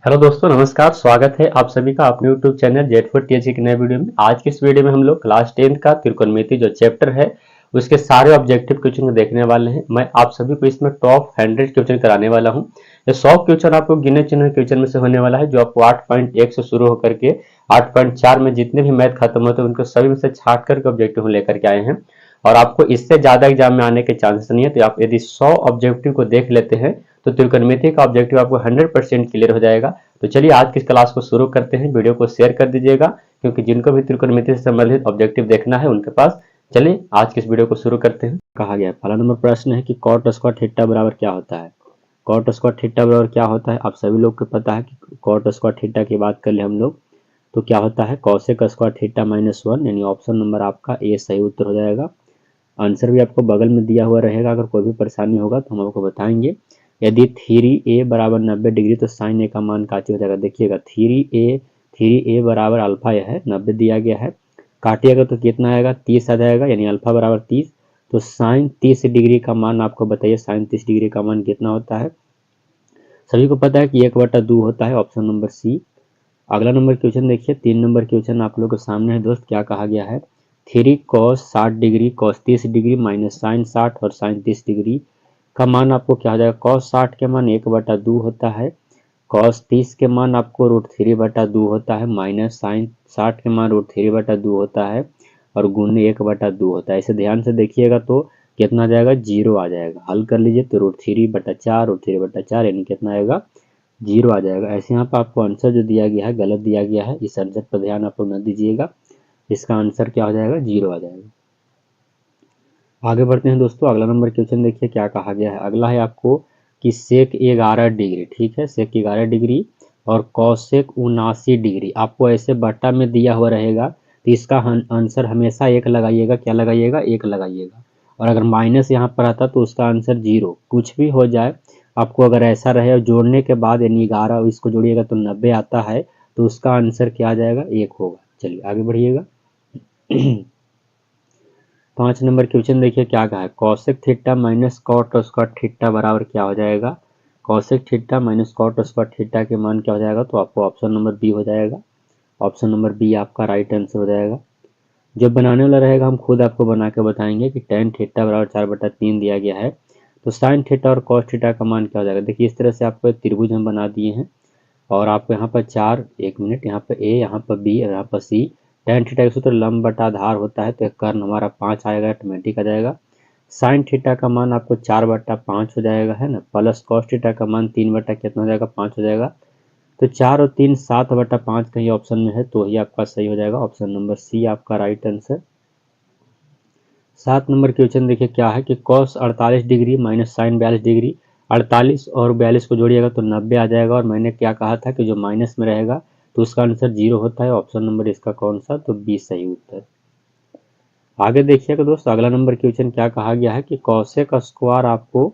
Hello दोस्तों, नमस्कार। स्वागत है आप सभी का अपने यूट्यूब चैनल जेड4 टीएच के नए वीडियो में। आज के इस वीडियो में हम लोग क्लास 10 का त्रिकोणमिति जो चैप्टर है उसके सारे ऑब्जेक्टिव क्वेश्चन देखने वाले हैं। मैं आप सभी को इसमें टॉप 100 क्वेश्चन कराने वाला हूं। ये 100 क्वेश्चन आपको गिने चुने क्वेश्चन में से होने वाला है, जो आपको 8.1 से शुरू होकर के 8.4 में जितने भी मैथ खत्म होते हैं उनको सभी में से छाट करके ऑब्जेक्टिव लेकर के आए हैं। और आपको इससे ज्यादा एग्जाम में आने के चांसेस नहीं है। तो आप यदि 100 ऑब्जेक्टिव को देख लेते हैं तो त्रिकोणमिति का ऑब्जेक्टिव आपको 100% क्लियर हो जाएगा। तो चलिए आज की क्लास को शुरू करते हैं। वीडियो को शेयर कर दीजिएगा, क्योंकि जिनको भी त्रिकोणमिति से संबंधित ऑब्जेक्टिव देखना है उनके पास। चलिए आज की इस वीडियो को शुरू करते हैं। कहा गया पहला नंबर प्रश्न है कि कॉट स्क्वायर थीटा बराबर क्या होता है। कॉट स्क्वायर थीटा बराबर क्या होता है, आप सभी लोग को पता है कि कॉट स्क्वायर थीटा की बात कर ले हम लोग तो क्या होता है कॉसेक स्क्वायर थीटा -1, यानी ऑप्शन नंबर आपका ए सही उत्तर हो जाएगा। आंसर भी आपको बगल में दिया हुआ रहेगा। अगर कोई भी परेशानी होगा तो हम आपको बताएंगे। यदि 3a बराबर 90 डिग्री तो साइन ए का मान काटी हो जाएगा। देखिएगा 3a बराबर अल्फा है, 90 दिया गया है। काटिएगा तो कितना आएगा, 30 आ जाएगा, यानी अल्फा बराबर 30। तो साइन 30 डिग्री का मान आपको बताइए, साइन 30 डिग्री का मान कितना होता है। सभी को पता है कि 1/2 होता है, ऑप्शन नंबर सी। अगला नंबर क्वेश्चन देखिए, 3 नंबर क्वेश्चन आप लोगों के सामने है दोस्त। क्या कहा गया है, 3 cos 60 degree cos 30 degree minus sine 60 और साइन 30 डिग्री का मान आपको क्या हो जाएगा। cos 60 के मान 1/2 होता है, cos 30 के मान आपको √3/2 होता है, माइनस साइन 60 के मान √3/2 होता है और गुण 1/2 होता है। इसे ध्यान से देखिएगा तो कितना आ जाएगा, 0 आ जाएगा। हल कर लीजिए तो √3/4 यानी कितना आएगा, 0 आ जाएगा। ऐसे यहाँ पर आपको आंसर जो दिया गया है गलत दिया गया है, इस आंसर पर ध्यान आप लोग न दीजिएगा। इसका आंसर क्या हो जाएगा, 0 आ जाएगा। आगे बढ़ते हैं दोस्तों। अगला नंबर क्वेश्चन देखिए क्या कहा गया है। अगला है आपको कि सेक 11 डिग्री, ठीक है, सेक 11 डिग्री और कौसेक 79 डिग्री आपको ऐसे बट्टा में दिया हुआ रहेगा। तो इसका आंसर हमेशा एक लगाइएगा। क्या लगाइएगा, एक लगाइएगा। और अगर माइनस यहाँ पर आता तो उसका आंसर 0। कुछ भी हो जाए आपको, अगर ऐसा रहे और जोड़ने के बाद यानी 11 इसको जोड़िएगा तो 90 आता है, तो उसका आंसर क्या आ जाएगा, 1 होगा। चलिए आगे बढ़िएगा। 5 नंबर क्वेश्चन देखिए क्या कहा है, cosec theta minus cot square theta बराबर क्या हो जाएगा। Cosec theta minus cot square theta के मान क्या हो जाएगा, तो आपको ऑप्शन नंबर बी हो जाएगा। ऑप्शन नंबर बी आपका राइट आंसर हो जाएगा। जब बनाने वाला रहेगा हम खुद आपको बना के बताएंगे कि टेन थीटा बराबर 4/3 दिया गया है तो साइन थीटा और कॉस थीटा का मान क्या हो जाएगा। देखिए इस तरह से आपको एक त्रिभुज हम बना दिए हैं और आपको यहाँ पर 4, 1 मिनट, यहाँ पर ए, यहाँ पर बी और यहाँ पर सी। टेन थीटा का सूत्र लंब बटा आधार होता है, तो कर्ण हमारा 5 आएगा, ऑटोमेटिक आ जाएगा। साइन थीटा का मान आपको 4/5 हो जाएगा, है ना, प्लस कॉस थीटा का मान 3 कितना हो जाएगा, 5 हो जाएगा। तो 4 और 3 7/5 कहीं ऑप्शन में है तो ही आपका सही हो जाएगा। ऑप्शन नंबर सी आपका राइट आंसर। 7 नंबर क्वेश्चन देखिए क्या है कि cos 48 degree minus sine 42 degree, 48 और 42 को जोड़िएगा तो 90 आ जाएगा। और मैंने क्या कहा था कि जो माइनस में रहेगा तो उसका आंसर 0 होता है। ऑप्शन नंबर इसका कौन सा, तो बी सही उत्तर। आगे देखिएगा दोस्तों, अगला नंबर क्वेश्चन क्या कहा गया है कि कौशिक स्क्वायर आपको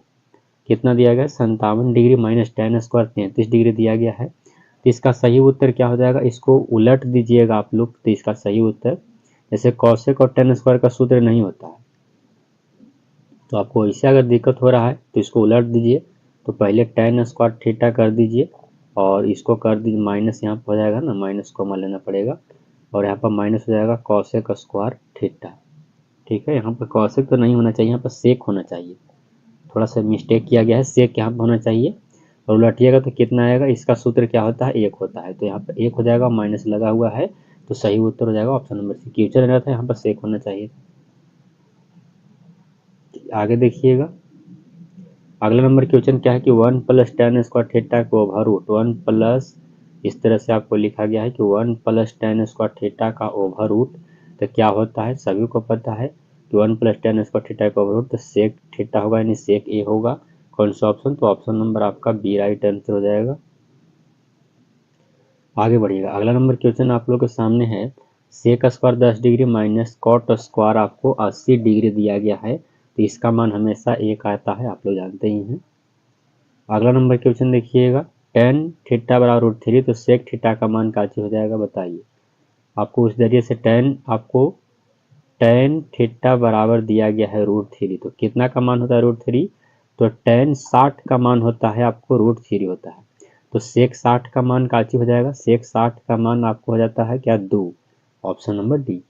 कितना दिया गया है, 57 degree minus tan square 33 degree दिया गया है। तो इसका सही उत्तर क्या हो जाएगा, इसको उलट दीजिएगा आप लोग तो इसका सही उत्तर, जैसे कौशिक और टेन स्क्वायर का सूत्र नहीं होता है तो आपको इससे अगर दिक्कत हो रहा है तो इसको उलट दीजिए। तो पहले टेन स्क्वायर थीटा कर दीजिए और इसको कर दीजिए माइनस, यहाँ पर हो जाएगा ना, माइनस को मान लेना पड़ेगा और यहाँ पर माइनस हो जाएगा कौशिक स्क्वायर थीटा। ठीक है, यहाँ पर कौशिक तो नहीं होना चाहिए, यहाँ पर सेक होना चाहिए। थोड़ा सा मिस्टेक किया गया है, सेक यहाँ पर होना चाहिए। और उलटिएगा तो कितना आएगा, इसका सूत्र क्या होता है, 1 होता है। तो यहाँ पर 1 हो जाएगा, माइनस लगा हुआ है तो सही उत्तर हो जाएगा ऑप्शन नंबर सी। क्वेश्चन रहता है यहाँ पर सेक होना चाहिए। आगे देखिएगा, अगला नंबर क्वेश्चन क्या है कि 1 + tan स्क्वायर थीटा का ओवर रूट 1 प्लस, इस तरह से आपको लिखा गया है कि 1 + tan स्क्वायर थीटा का ओवर रूट तो क्या होता है, सभी को पता है कि 1 + tan स्क्वायर थीटा का ओवर रूट तो सेक थीटा होगा, यानी सेक ए होगा। कौन सा ऑप्शन, तो ऑप्शन नंबर आपका बी राइट आंसर हो जाएगा। आगे बढ़िएगा, अगला नंबर क्वेश्चन आप लोग के सामने है, sec square 10 degree minus cot square आपको 80 डिग्री दिया गया है तो इसका मान हमेशा 1 आता है, आप लोग जानते ही हैं। अगला नंबर क्वेश्चन देखिएगा, टेन थीटा बराबर √3 तो सेक थीटा का मान क्या हो जाएगा बताइए। आपको उस जरिए से टेन थीटा बराबर दिया गया है √3 तो कितना का मान होता है √3, तो टेन 60 का मान होता है आपको √3 होता है। तो सेक 60 का मान काची हो जाएगा, सेक 60 का मान आपको हो जाता है क्या 2, ऑप्शन नंबर डी।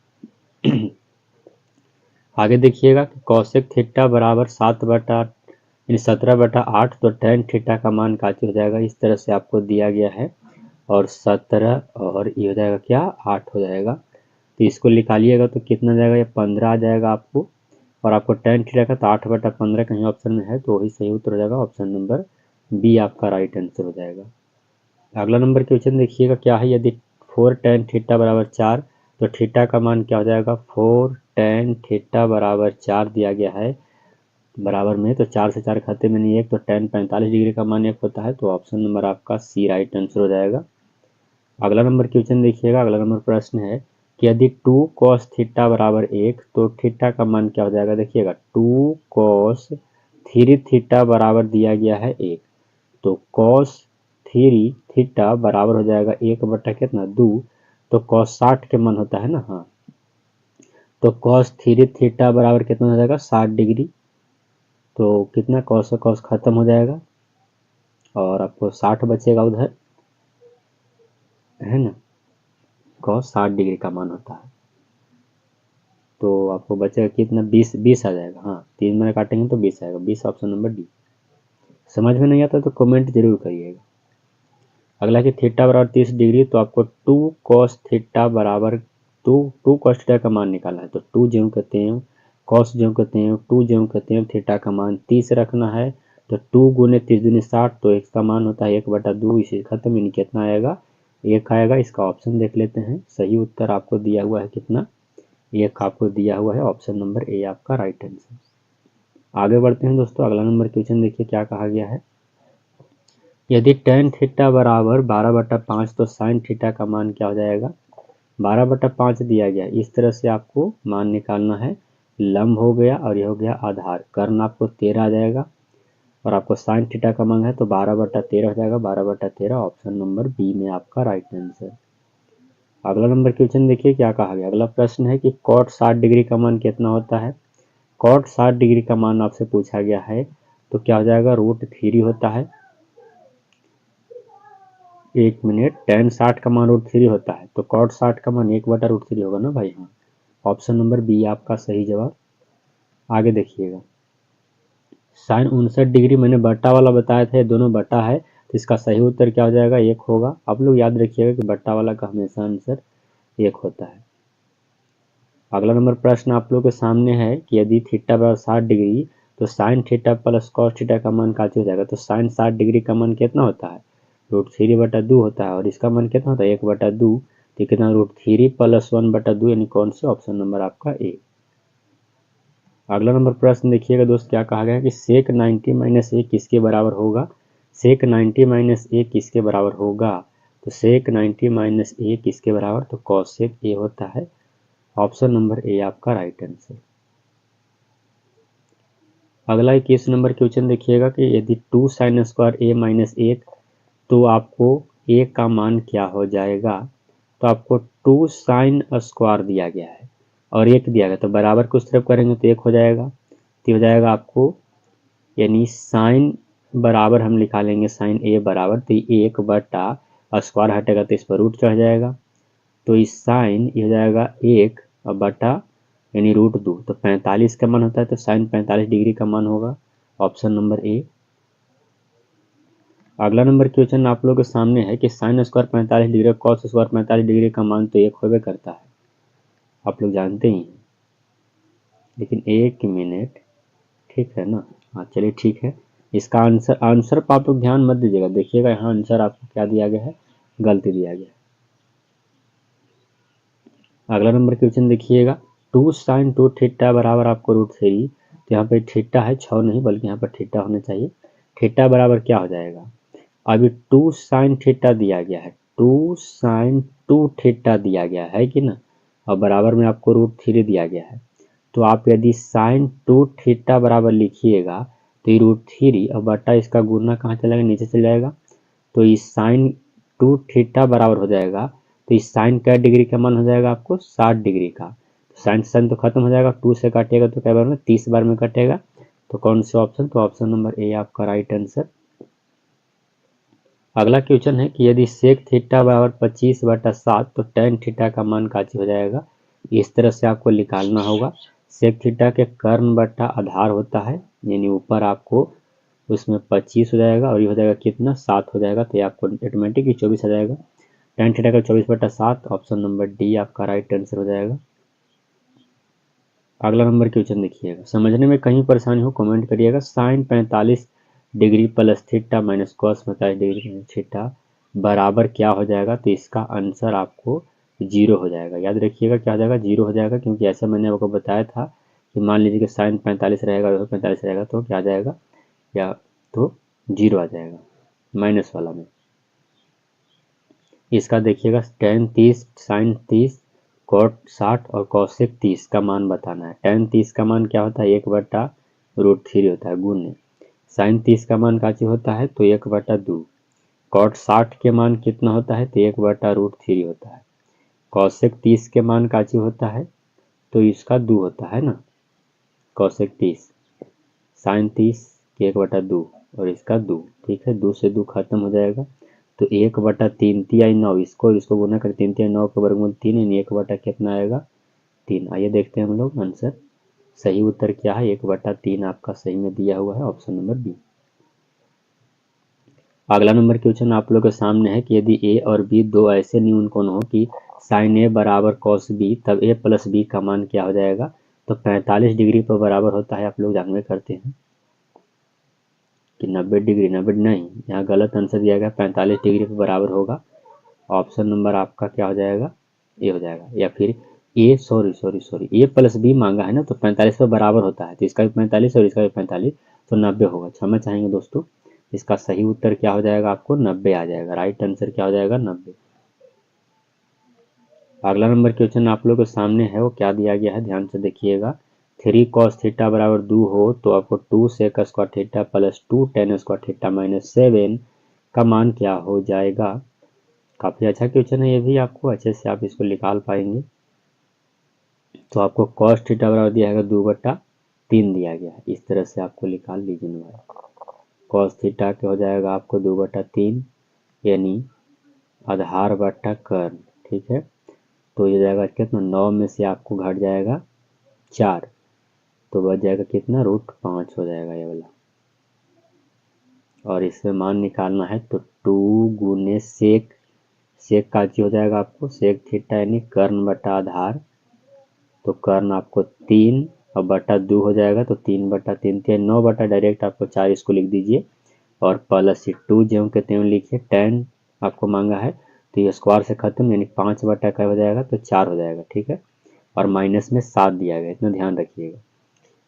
आगे देखिएगा कि कौशिक थीटा बराबर 17/8, तो टेन थीटा का मान काची हो जाएगा, इस तरह से आपको दिया गया है, और 17 और ये हो जाएगा क्या 8 हो जाएगा। तो इसको निकालिएगा तो कितना जाएगा, ये 15 आ जाएगा आपको, और आपको टेन थीटा का तो 8/15 कहीं ऑप्शन में है, तो वही सही उत्तर हो जाएगा, ऑप्शन नंबर बी आपका राइट आंसर हो जाएगा। अगला नंबर क्वेश्चन देखिएगा क्या है, यदि 4 tan थीटा बराबर 4, तो थीटा का मान क्या हो जाएगा, 4 tan थीटा बराबर 4 दिया गया है बराबर में, तो 4 से 4 खाते में नहीं एक, तो tan 45 डिग्री का मान 1 होता है, तो ऑप्शन नंबर आपका सी राइट आंसर हो जाएगा। अगला नंबर क्वेश्चन देखिएगा, अगला नंबर प्रश्न है कि यदि 2 cos थीटा बराबर 1, तो थीटा का मान क्या हो जाएगा, देखिएगा 2 cos 3 थीटा बराबर दिया गया है 1, तो cos 3 थीटा बराबर हो जाएगा 1 कितना 2, तो cos 60 के मन होता है ना, हाँ, तो cos 3 थीटा बराबर कितना हो जाएगा 60 डिग्री, तो कितना cos से cos खत्म हो जाएगा और आपको 60 बचेगा उधर, है ना, cos 60 डिग्री का मान होता है, तो आपको बचेगा कितना 20 आ जाएगा, हाँ 3 में काटेंगे तो 20 आएगा, 20 ऑप्शन नंबर डी। समझ में नहीं आता तो कमेंट जरूर करिएगा। अगला कि थीटा बराबर 30 डिग्री, तो आपको 2 cos थीटा बराबर 2 cos थीटा का मान निकालना है, तो 2 ज्यों कहते हैं, cos ज्यों कहते हैं, 2 ज्यों कहते हैं, थीटा का मान 30 रखना है, तो 2 गुने 30 दूनी 60, तो इसका मान होता है 1/2, इसे खत्म, यानी कितना आएगा 1 आएगा। इसका ऑप्शन देख लेते हैं, सही उत्तर आपको दिया हुआ है कितना 1 आपको दिया हुआ है, ऑप्शन नंबर ए आपका राइट आंसर। आगे बढ़ते हैं दोस्तों, अगला नंबर क्वेश्चन देखिए क्या कहा गया है, यदि tan थीटा बराबर 12/5, तो sin थीटा का मान क्या हो जाएगा, 12/5 दिया गया, इस तरह से आपको मान निकालना है, लंब हो गया और यह हो गया आधार, कर्ण आपको 13 आ जाएगा, और आपको sin थीटा का मान है तो 12/13 हो जाएगा, 12/13 ऑप्शन नंबर बी में आपका राइट आंसर। अगला नंबर क्वेश्चन देखिए क्या कहा गया, अगला प्रश्न है कि cot 60 डिग्री का मान कितना होता है, cot 60 डिग्री का मान आपसे पूछा गया है, तो क्या हो जाएगा √3 होता है, एक मिनट, tan 60 का मान √3 होता है, तो cot 60 का मान 1/√3 होगा ना भाई, हाँ, ऑप्शन नंबर बी आपका सही जवाब। आगे देखिएगा, sin 59 डिग्री मैंने बट्टा वाला बताया था, दोनों बट्टा है, तो इसका सही उत्तर क्या हो जाएगा 1 होगा। आप लोग याद रखिएगा कि बट्टा वाला का हमेशा आंसर 1 होता है। अगला नंबर प्रश्न आप लोग के सामने है कि यदि थीटा बराबर 60 डिग्री, तो sin theta plus cos theta का मान क्या हो जाएगा, तो sin 60 डिग्री का मान कितना होता है √3/2 होता है, और इसका मान कितना होता है 1/2, तो कितना √3 प्लस 1/2, यानी कौन से ऑप्शन नंबर आपका ए। अगला नंबर प्रश्न देखिएगा दोस्त क्या कहा गया है कि सेक 90 - a किसके बराबर होगा, सेक 90 - a किसके बराबर होगा, तो सेक 90 - a किसके बराबर, तो cosec a होता है, ऑप्शन नंबर ए आपका राइट आंसर। अगला 21 नंबर क्वेश्चन देखिएगा कि यदि 2 sin स्क्वायर a - 1, तो आपको a का मान क्या हो जाएगा, तो आपको 2 sin स्क्वायर दिया गया है और 1 दिया गया, तो बराबर को उस तरफ करेंगे तो 1 हो जाएगा, तो हो जाएगा आपको, यानी साइन बराबर हम निकालेंगे साइन ए बराबर, तो 1/, हटेगा तो इस पर रूट चढ़ जाएगा, तो इस साइन ये हो जाएगा 1 और बटा यानी √2, तो 45 का मान होता है, तो साइन 45 डिग्री का मान होगा, ऑप्शन नंबर ए। अगला नंबर क्वेश्चन आप लोगों के सामने है कि sine square 45 degree, cos square 45 degree का मान तो 1 होबे करता है, आप लोग जानते ही हैं, लेकिन 1 मिनट, ठीक है ना, हाँ चलिए ठीक है, इसका आंसर पर आप लोग ध्यान मत दीजिएगा, देखिएगा यहाँ आंसर आपको क्या दिया गया है, गलती दिया गया है। अगला नंबर क्वेश्चन देखिएगा, 2 sin 2 थीटा बराबर आपको √3, तो यहाँ पे थीटा है 6 नहीं, बल्कि यहाँ पर थीटा होना चाहिए, थीटा बराबर क्या हो जाएगा, अभी 2 sin थीटा दिया गया है, 2 sin 2 थीटा दिया गया है कि ना, और बराबर में आपको √3 दिया गया है, तो आप यदि sin 2 थीटा बराबर लिखिएगा, तो ये √3 और बटा इसका गुना कहाँ चलेगा, नीचे चल जाएगा, तो इस sin 2 थीटा बराबर हो जाएगा, तो इस साइन क्या डिग्री का मान हो जाएगा आपको 60 डिग्री का, तो साइन साइन तो खत्म हो जाएगा, 2 से काटिएगा तो क्या बार में 30 बार में कटेगा, तो कौन से ऑप्शन, तो ऑप्शन नंबर ए आपका राइट आंसर। अगला क्वेश्चन है कि यदि सेक थीटा बराबर 25/7 तो टेन थीटा का मान काची हो जाएगा। इस तरह से आपको निकालना होगा। सेक थीटा के कर्ण बटा आधार होता है, यानी ऊपर आपको उसमें 25 हो जाएगा और ये हो जाएगा कितना 7 हो जाएगा, तो ये आपको ऑटोमेटिक ही 24 आ जाएगा। टेन थीटा का 24/7 ऑप्शन नंबर डी आपका राइट आंसर हो जाएगा। अगला नंबर क्वेश्चन देखिएगा, समझने में कहीं परेशानी हो कमेंट करिएगा। Sine 45 degree plus theta minus cos 45 degree theta बराबर क्या हो जाएगा, तो इसका आंसर आपको 0 हो जाएगा। याद रखिएगा क्या हो जाएगा, 0 हो जाएगा, क्योंकि ऐसा मैंने आपको बताया था कि मान लीजिए कि साइन 45 रहेगा और 45 रहेगा तो क्या आ जाएगा, या तो 0 आ जाएगा माइनस वाला में। इसका देखिएगा टेन 30 साइन 30 कॉट 60 और कॉसेक 30 का मान बताना है। टेन 30 का मान क्या होता है 1/√3 होता है गुण। साइन 30 का मान काची होता है तो 1/2। कॉट 60 के मान कितना होता है तो 1/√3 होता है। कॉसेक 30 के मान काची होता है तो इसका 2 होता है ना, कॉसेक 30 साइन 30 के 1/2 और इसका 2, ठीक है, 2 से 2 खत्म हो जाएगा तो 1/3 तिहाई 9, इसको गुना कर 3 तिहाई 9 का वर्गमूल 3, यानी 1 कितना आएगा 3। आइए देखते हैं हम लोग आंसर। सही उत्तर क्या है 1/3 आपका सही में दिया हुआ है, ऑप्शन नंबर बी। अगला नंबर क्वेश्चन आप लोग के सामने है कि यदि ए और बी दो ऐसे न्यून कोण हो कि साइन ए बराबर कॉस बी, तब ए प्लस बी का मान क्या हो जाएगा, तो 45 डिग्री पर बराबर होता है, आप लोग जानवे करते हैं कि 90 डिग्री, 90 नहीं, यहाँ गलत आंसर दिया गया, 45 डिग्री पर बराबर होगा। ऑप्शन नंबर आपका क्या हो जाएगा, ए हो जाएगा। या फिर ए सॉरी ए प्लस बी मांगा है ना, तो 45 पर बराबर होता है, तो इसका भी 45 और इसका भी 45, तो 90 होगा। क्षमा चाहेंगे दोस्तों, इसका सही उत्तर क्या हो जाएगा, आपको 90 आ जाएगा। राइट आंसर क्या हो जाएगा 90। अगला नंबर क्वेश्चन आप लोग के सामने है, वो क्या दिया गया है ध्यान से देखिएगा। 3 cos थीटा बराबर 2 हो तो आपको 2 sec square theta plus 2 tan square theta minus 7 का मान क्या हो जाएगा। काफ़ी अच्छा क्वेश्चन है, ये भी आपको अच्छे से आप इसको निकाल पाएंगे। तो आपको cos थीटा बराबर दिया है 2/3 दिया गया है, इस तरह से आपको निकाल लीजिए। cos थीटा क्या हो जाएगा आपको 2/3, यानी आधार बटा कर्ण, ठीक है। तो ये जाएगा कितना, 9 में से आपको घट जाएगा 4, तो बच जाएगा कितना √5 हो जाएगा ये वाला। और इसमें मान निकालना है तो 2 गुने सेक का हो जाएगा आपको सेक थीटा, यानी कर्ण बटा आधार, तो कर्ण आपको 3 और बटा 2 हो जाएगा, तो 3/3 9 बटा डायरेक्ट आपको 4 इसको लिख दीजिए और प्लस 2 ज्यों के त्यों लिखिए। 10 आपको मांगा है तो ये स्क्वायर से खत्म, यानी 5 बटा क्या हो जाएगा तो 4 हो जाएगा, ठीक है। और माइनस में 7 दिया गया, इतना ध्यान रखिएगा।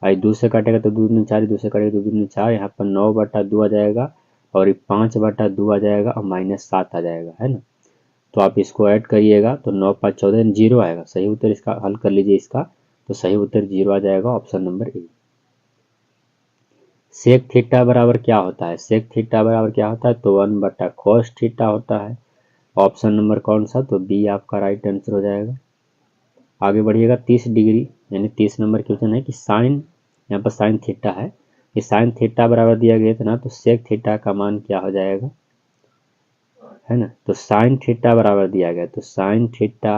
आई 2 से कटेगा तो 2 दूनी 4, 2 से कटेगा तो 2 दूनी 4, यहाँ पर 9/2 आ जाएगा और ये 5/2 आ जाएगा और माइनस 7 आ जाएगा, है ना। तो आप इसको ऐड करिएगा तो 9 5 14 0 आएगा। सही उत्तर इसका हल कर लीजिए इसका, तो सही उत्तर 0 आ जाएगा, option number A. Sec theta बराबर क्या होता है, सेक थीटा बराबर क्या होता है तो 1/cos थीटा होता है। ऑप्शन नंबर कौन सा, तो बी आपका राइट आंसर हो जाएगा। आगे बढ़िएगा 30 डिग्री, यानी 30 नंबर क्वेश्चन है कि साइन, यहाँ पर साइन थीटा है, ये साइन थीटा बराबर दिया गया था ना, तो सेक थीटा का मान क्या हो जाएगा, है ना। तो साइन थीटा बराबर दिया गया, तो साइन थीटा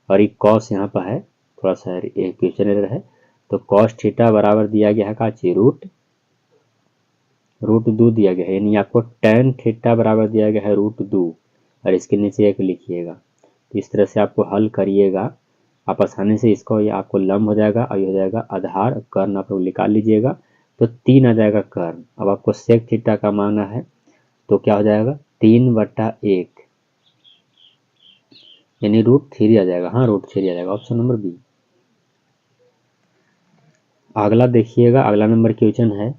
और ये कॉस यहाँ पर है, थोड़ा सा क्वेश्चन एरर है, तो कॉस थीटा बराबर दिया गया है काची √2 दिया गया है, यानी आपको टेन थीटा बराबर दिया गया है √2 और इसके नीचे 1 लिखिएगा। तो इस तरह से आपको हल करिएगा, आप आसानी से इसको, ये आपको लंब हो जाएगा और ये हो जाएगा आधार, कर्ण आप लोग निकाल लीजिएगा तो 3 आ जाएगा कर्ण। अब आपको सेक थीटा का माना है तो क्या हो जाएगा 3/1, यानी √3 आ जाएगा, हाँ √3 आ जाएगा, ऑप्शन नंबर बी। अगला देखिएगा, अगला नंबर क्वेश्चन है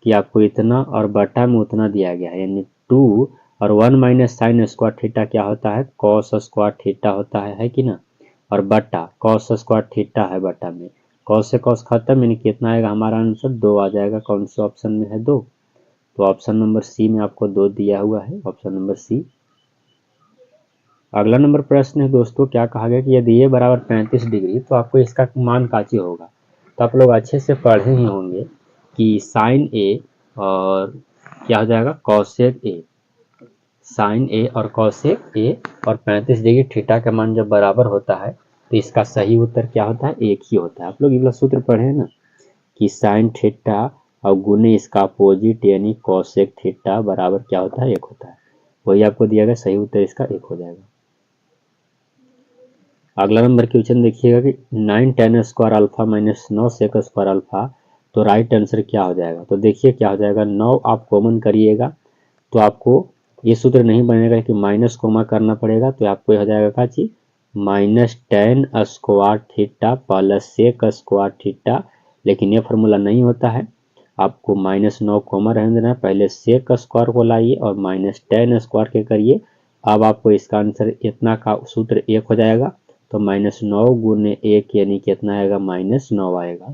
कि आपको इतना और बटा में उतना दिया गया है, यानी 2 और 1 माइनस साइन स्क्वायर थीटा क्या होता है कॉस स्क्वायर थीटा होता है कि ना, और बटा कॉस स्क्वायर थीटा है, बटा में कॉस से कॉस खत्म, यानी कितना आएगा हमारा आंसर 2 आ जाएगा। कौन से ऑप्शन में है 2, तो ऑप्शन नंबर सी में आपको 2 दिया हुआ है, ऑप्शन नंबर सी। अगला नंबर प्रश्न है दोस्तों, क्या कहा गया कि यदि ये बराबर 35 डिग्री तो आपको इसका मान काची होगा। तो आप लोग अच्छे से पढ़े ही होंगे कि साइन ए और क्या हो जाएगा कॉसेक ए, साइन ए और कॉसेक ए और 35 डिग्री थीटा का मान जब बराबर होता है तो इसका सही उत्तर क्या होता है, एक ही होता है। आप लोग ये वाला सूत्र पढ़े हैं ना कि साइन थीटा और गुने इसका अपोजिट यानी कॉसेक थीटा बराबर क्या होता है, एक होता है। वही आपको दिया गया, सही उत्तर इसका एक हो जाएगा। अगला नंबर क्वेश्चन देखिएगा कि 9 tan square alpha minus 9 sec square alpha, तो राइट आंसर क्या हो जाएगा। तो देखिए क्या हो जाएगा, 9 आप कॉमन करिएगा तो आपको ये सूत्र नहीं बनेगा कि माइनस कोमा करना पड़ेगा, तो आपको यह हो जाएगा क्या चीज, minus tan square theta plus sec square theta. लेकिन ये फार्मूला नहीं होता है, आपको माइनस 9 कोमा रहने देना है, पहले सेक स्क्वायर को लाइए और माइनस टेन स्क्वायर के करिए। अब आपको इसका आंसर इतना का सूत्र एक हो जाएगा, तो माइनस 9 गुने एक यानी कितना आएगा, माइनस 9 आएगा।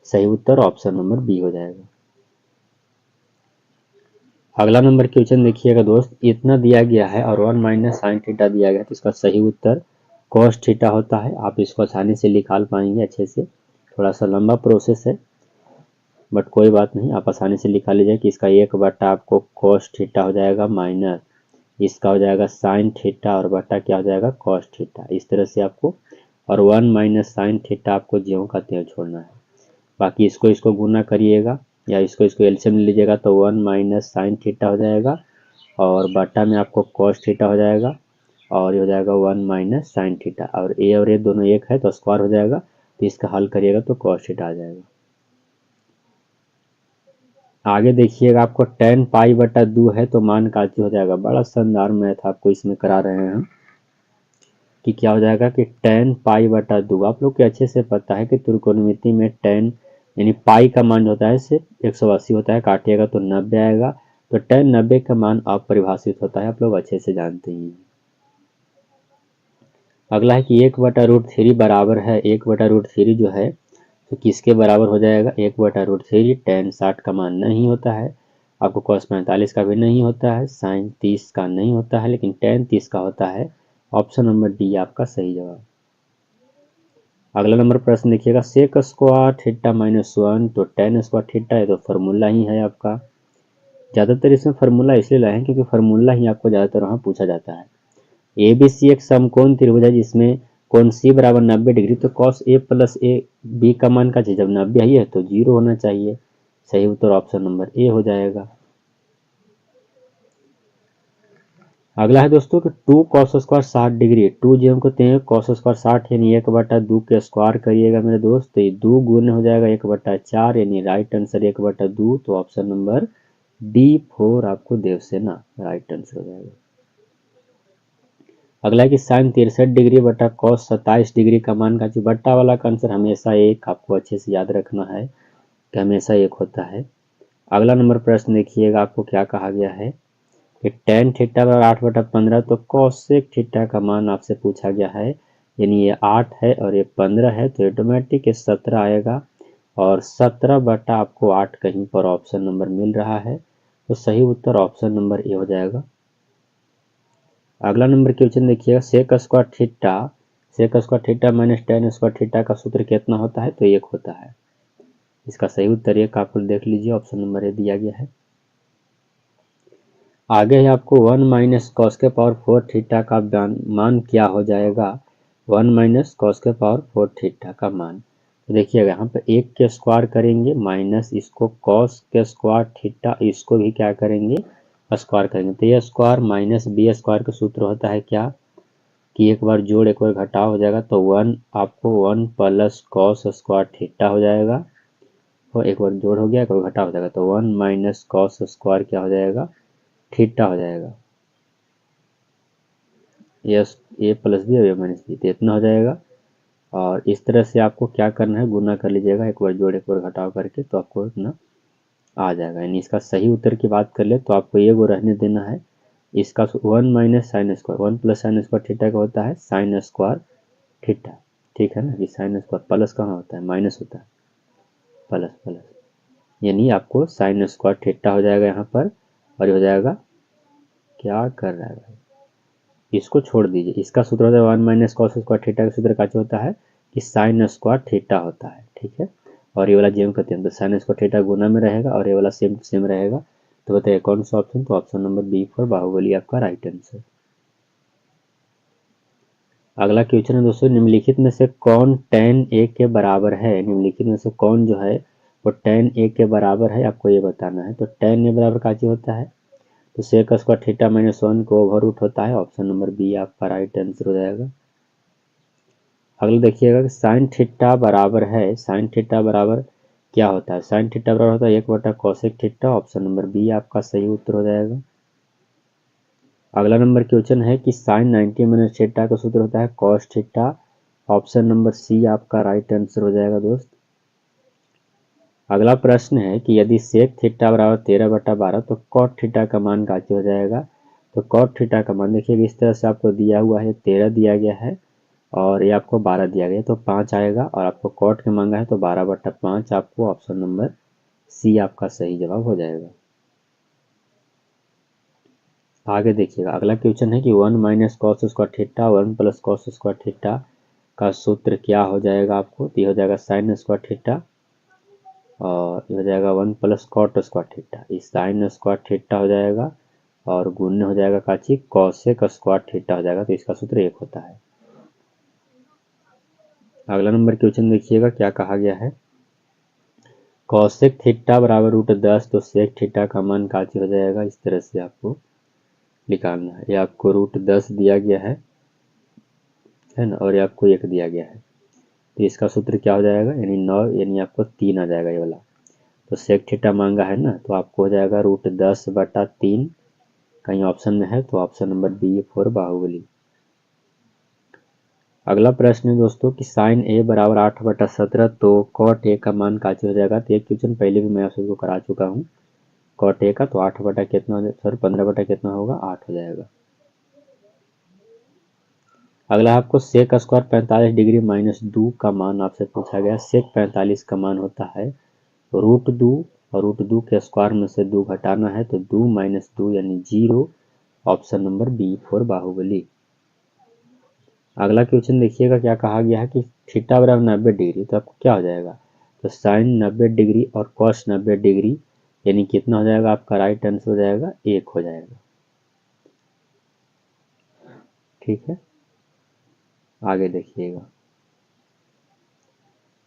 सही उत्तर ऑप्शन नंबर बी हो जाएगा। अगला नंबर क्वेश्चन देखिएगा दोस्त, इतना दिया गया है और 1 माइनस साइन थीटा दिया गया है, तो इसका सही उत्तर कॉस थीटा होता है। आप इसको आसानी से निकाल पाएंगे अच्छे से, थोड़ा सा लंबा प्रोसेस है बट कोई बात नहीं, आप आसानी से निकाल लीजिए कि इसका एक बटा आपको कॉस थीटा हो जाएगा माइनस इसका हो जाएगा साइन थीटा और बटा क्या हो जाएगा, कॉस थीटा। इस तरह से आपको, और 1 माइनस साइन थीटा आपको ज्यों का त्यों छोड़ना है। बाकी इसको गुना करिएगा या इसको एलसीएम ले लीजिएगा तो 1 माइनस साइन थीटा हो जाएगा और बटा में आपको कॉस थीटा हो जाएगा और ये हो जाएगा 1 माइनस साइन थीटा, और ए दोनों एक है तो स्क्वायर हो जाएगा, तो इसका हल करिएगा तो कॉस थीटा आ जाएगा। आगे देखिएगा आपको tan पाई बटा 2 है तो मान का हो जाएगा। बड़ा शानदार मैथ आपको इसमें करा रहे हैं हम कि क्या हो जाएगा कि tan पाई बटा 2, आप लोग को अच्छे से पता है कि त्रिकोणमिति में tan यानी पाई का मान होता है सिर्फ 180 होता है, काटिएगा तो 90 आएगा, तो tan 90 का मान अपरिभाषित होता है, आप लोग अच्छे से जानते ही हैं। अगला है कि 1/√3 बराबर है 1/√3 जो है तो किसके बराबर हो जाएगा, 1/√3 tan 60 का मान नहीं होता है, आपको cos 45 का भी नहीं होता है, sin 30 का नहीं होता है, लेकिन tan 30 का होता है। ऑप्शन नंबर डी आपका सही जवाब। अगला नंबर प्रश्न देखिएगा, सेक स्क्वायर थीटा माइनस 1 तो tan स्क्वायर थीटा है, तो फार्मूला ही है आपका। ज़्यादातर इसमें फार्मूला इसलिए लाए हैं क्योंकि फार्मूला ही आपको ज़्यादातर वहाँ पूछा जाता है। ए बी सी एक समकोण त्रिभुज है जिसमें कोण सी बराबर 90 डिग्री, तो cos A plus A B का मान का जब 90 ही है तो 0 होना चाहिए। सही उत्तर ऑप्शन नंबर ए हो जाएगा। अगला है दोस्तों कि 2 कॉस स्क्वायर 60 डिग्री, 2 जो हमको हैं कॉस स्क्वायर 60 यानी 1/2 के स्क्वायर करिएगा मेरे दोस्त, तो ये 2 गुने हो जाएगा 1/4 यानी राइट आंसर 1/2, तो ऑप्शन नंबर डी 4 आपको देवसेना राइट आंसर हो जाएगा। अगला है कि साइन 63 डिग्री बटा कॉस 27 डिग्री का मान का बट्टा वाला का आंसर हमेशा एक, आपको अच्छे से याद रखना है कि हमेशा एक होता है। अगला नंबर प्रश्न देखिएगा, आपको क्या कहा गया है कि tan थीटा बराबर 8/15, तो कॉसेक थीटा का मान आपसे पूछा गया है, यानी ये 8 है और ये 15 है, तो ऑटोमेटिक ये 17 आएगा और 17 बटा आपको 8 कहीं पर ऑप्शन नंबर मिल रहा है, तो सही उत्तर ऑप्शन नंबर ए हो जाएगा। अगला नंबर क्वेश्चन देखिएगा, sec square theta minus tan square theta का सूत्र कितना होता है, तो एक होता है। इसका सही उत्तर एक आप देख लीजिए, ऑप्शन नंबर ए दिया गया है। आगे है आपको 1 माइनस कॉस के पावर 4 थीटा का मान क्या हो जाएगा, 1 माइनस कॉस के पावर 4 थीटा का मान। तो देखिएगा यहाँ पे एक के स्क्वायर करेंगे माइनस इसको कॉस के स्क्वायर थीटा, इसको भी क्या करेंगे स्क्वायर करेंगे, तो ये स्क्वायर माइनस बी स्क्वायर का सूत्र होता है क्या कि एक बार जोड़ एक बार घटाव हो जाएगा, तो 1 आपको 1 प्लस कॉस स्क्वायर थीटा हो जाएगा, तो एक बार जोड़ हो गया एक बार घटाव हो जाएगा, तो 1 माइनस कॉस स्क्वायर क्या हो जाएगा, थीटा हो जाएगा। यस ए प्लस बी और ए माइनस बी, तो इतना हो जाएगा। और इस तरह से आपको क्या करना है, गुना कर लीजिएगा एक बार जोड़ एक बार घटाव करके, तो आपको इतना आ जाएगा। यानी इसका सही उत्तर की बात कर ले तो आपको ये वो रहने देना है, इसका 1 minus sine square 1 plus sine square theta का होता है साइन स्क्वायर थीटा, ठीक है ना, कि साइन स्क्वायर प्लस कहाँ होता है, माइनस होता है, प्लस प्लस, यानी आपको साइन स्क्वायर थीटा हो जाएगा यहाँ पर, और ये हो जाएगा क्या कर रहा है, इसको छोड़ दीजिए, इसका सूत्र होता है 1 माइनस कॉस स्क्वायर थीटा का सूत्र क्या होता है कि साइन स्क्वायर थीटा होता है, ठीक है। और ये वाला जेम करते हैं तो साइन स्क्वायर थीटा गुना में रहेगा और ये वाला सेम रहेगा, तो बताइए कौन सा ऑप्शन, तो option number B for Baahubali आपका राइट आंसर। अगला क्वेश्चन है दोस्तों, निम्नलिखित में से कौन tan a के बराबर है, निम्नलिखित में से कौन जो है वो tan a के बराबर है, आपको ये बताना है। तो tan a बराबर का चीज होता है, तो sec स्क्वायर थीटा माइनस 1 को ओवर रूट होता है, ऑप्शन नंबर बी आपका राइट आंसर हो जाएगा। अगला देखिएगा कि साइन थीटा बराबर है, साइन थीटा बराबर क्या होता है, साइन थीटा बराबर होता है 1 बटा cosec theta, option number B आपका सही उत्तर हो जाएगा। अगला नंबर क्वेश्चन है कि साइन 90 माइनस थीटा का सूत्र होता है cos theta, option number C आपका राइट आंसर हो जाएगा दोस्त। अगला प्रश्न है कि यदि सेक थीटा बराबर 13/12 तो कॉट थीटा का मान क्या हो जाएगा। तो कॉट थीटा का मान देखिए इस तरह से आपको दिया हुआ है, 13 दिया गया है और ये आपको 12 दिया गया है, तो 5 आएगा और आपको कॉट के मांगा है तो 12/5 आपको ऑप्शन नंबर सी आपका सही जवाब हो जाएगा। आगे देखिएगा अगला क्वेश्चन है कि 1 minus cos square theta 1 plus cos square theta का सूत्र क्या हो जाएगा आपको, तो ये हो जाएगा साइन स्क्वायर थीटा और ये हो जाएगा 1 प्लस कॉट स्क्वायर थीटा, इस साइन स्क्वायर थीटा हो जाएगा और गुणन हो जाएगा काची कॉसेक स्क्वायर थीटा हो जाएगा, तो इसका सूत्र 1 होता है। अगला नंबर क्वेश्चन देखिएगा क्या कहा गया है, कॉसेक थीटा बराबर √10 तो सेक थीटा का मान काची हो जाएगा, इस तरह से आपको निकालना है। ये आपको √10 दिया गया है ना, और ये आपको 1 दिया गया है, तो इसका सूत्र क्या हो जाएगा, यानी 9 यानी आपको 3 आ जाएगा ये वाला। तो सेक थीटा मांगा है ना, तो आपको हो जाएगा √10/3, कहीं ऑप्शन में है तो option number B for Baahubali. अगला प्रश्न है दोस्तों कि साइन ए बराबर 8/17 तो कॉट ए का मान काची हो जाएगा। तो एक क्वेश्चन पहले भी मैं आप सबको करा चुका हूँ कॉट ए का, तो 8 बटा कितना, सर 15 बटा कितना होगा, 8 हो जाएगा। अगला आपको सेक स्क्वायर 45 डिग्री माइनस 2 का मान आपसे पूछा गया। सेक 45 का मान होता है √2 और √2 के स्क्वायर में से 2 घटाना है, तो 2 माइनस 2 यानी 0, option number B for Baahubali. अगला क्वेश्चन देखिएगा क्या कहा गया है कि थीटा बराबर 90 डिग्री, तो आपको क्या हो जाएगा, तो साइन 90 डिग्री और कॉस 90 डिग्री यानी कितना हो जाएगा, आपका राइट आंसर हो जाएगा 1 हो जाएगा। ठीक है, आगे देखिएगा